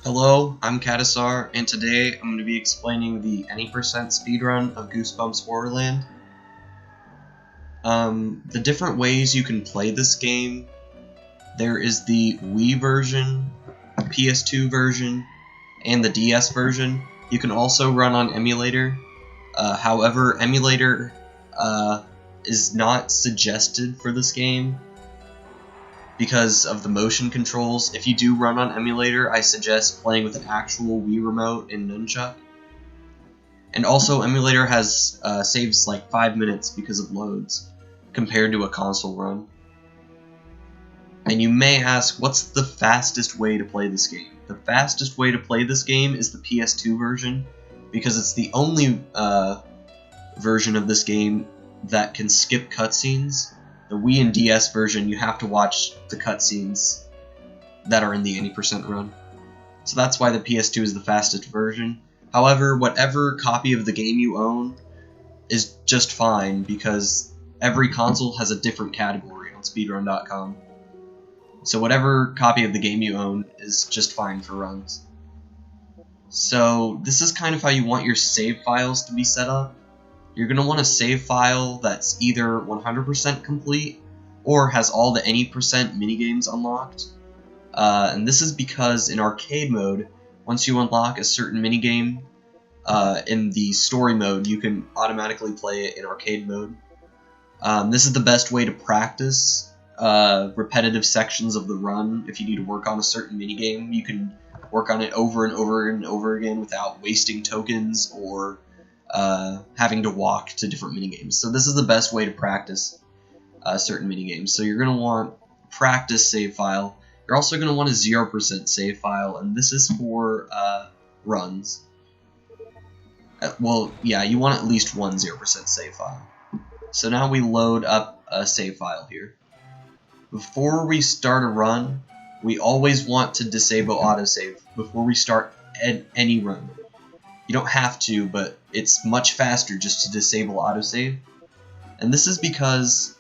Hello, I'm Katasar, and today I'm going to be explaining the any percent speedrun of Goosebumps Horrorland. The different ways you can play this game. There is the Wii version, PS2 version, and the DS version. You can also run on emulator. However, emulator is not suggested for this game because of the motion controls. If you do run on emulator, I suggest playing with an actual Wii remote and nunchuck. And also, emulator has saves like 5 minutes because of loads, compared to a console run. And you may ask, what's the fastest way to play this game? The fastest way to play this game is the PS2 version, because it's the only version of this game that can skip cutscenes. The Wii and DS version, you have to watch the cutscenes that are in the 80% run. So that's why the PS2 is the fastest version. However, whatever copy of the game you own is just fine, because every console has a different category on speedrun.com. So whatever copy of the game you own is just fine for runs. So this is kind of how you want your save files to be set up. You're going to want a save file that's either 100% complete or has all the any percent minigames unlocked. And this is because in arcade mode, once you unlock a certain minigame in the story mode, you can automatically play it in arcade mode. This is the best way to practice repetitive sections of the run. If you need to work on a certain minigame, you can work on it over and over and over again without wasting tokens or having to walk to different minigames. So this is the best way to practice certain minigames. So you're going to want practice save file. You're also going to want a 0% save file, and this is for runs. Well, yeah, you want at least one 0% save file. So now we load up a save file here. Before we start a run, we always want to disable autosave before we start any run. You don't have to, but it's much faster just to disable autosave. And this is because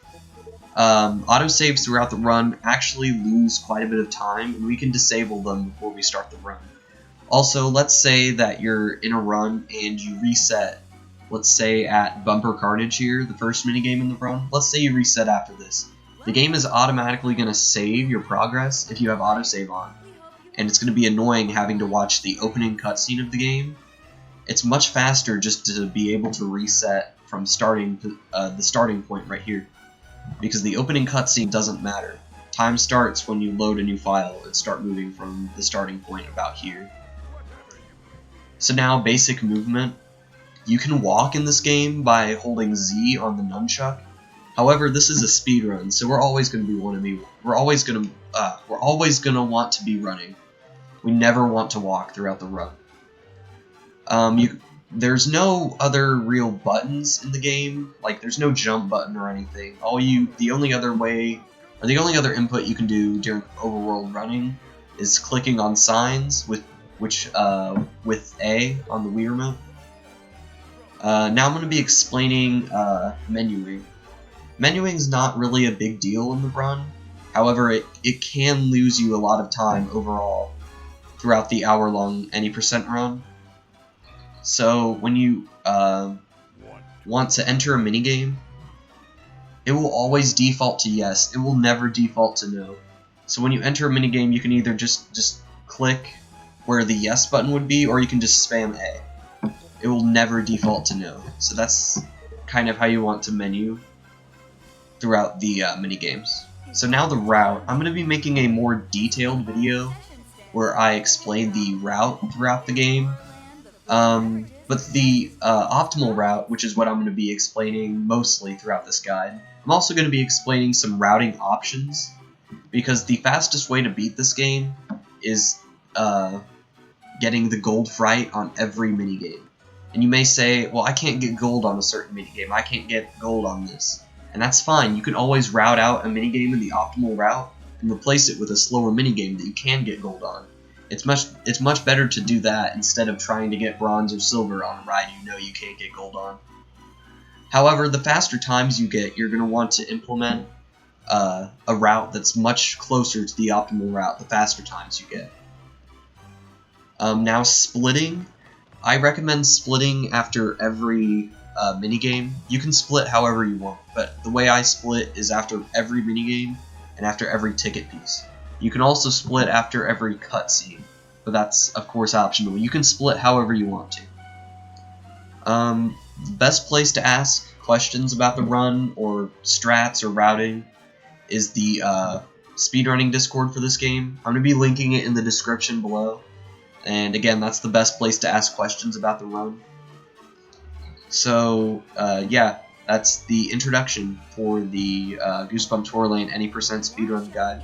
autosaves throughout the run actually lose quite a bit of time, and we can disable them before we start the run. Also, let's say that you're in a run and you reset, let's say at Bumper Carnage here, the first minigame in the run. Let's say you reset after this. The game is automatically going to save your progress if you have autosave on, and it's going to be annoying having to watch the opening cutscene of the game. It's much faster just to be able to reset from starting to, the starting point right here, because the opening cutscene doesn't matter. Time starts when you load a new file and start moving from the starting point about here. So now, basic movement. You can walk in this game by holding Z on the nunchuck. However, this is a speed run, so we're always going to want to be running. We never want to walk throughout the run. There's no other real buttons in the game. Like, there's no jump button or anything. The only other input you can do during overworld running is clicking on signs with A on the Wii remote. Now I'm going to be explaining menuing. Menuing is not really a big deal in the run. However, it can lose you a lot of time overall throughout the hour-long any percent run. So when you want to enter a minigame, it will always default to yes. It will never default to no. So when you enter a minigame, you can either just click where the yes button would be, or you can just spam A. It will never default to no. So that's kind of how you want to menu throughout the minigames. So now the route. I'm going to be making a more detailed video where I explain the route throughout the game. But the optimal route, which is what I'm going to be explaining mostly throughout this guide, I'm also going to be explaining some routing options, because the fastest way to beat this game is getting the gold fright on every minigame. And you may say, well, I can't get gold on a certain minigame, I can't get gold on this. And that's fine, you can always route out a minigame in the optimal route and replace it with a slower minigame that you can get gold on. It's much better to do that instead of trying to get bronze or silver on a ride you know you can't get gold on. However, the faster times you get, you're going to want to implement a route that's much closer to the optimal route the faster times you get. Now splitting. I recommend splitting after every minigame. You can split however you want, but the way I split is after every minigame and after every ticket piece. You can also split after every cutscene, but that's of course optional. You can split however you want to. The best place to ask questions about the run or strats or routing is the speedrunning Discord for this game. I'm going to be linking it in the description below. And again, that's the best place to ask questions about the run. So, yeah, that's the introduction for the Goosebumps Horrorland Any% Speedrun Guide.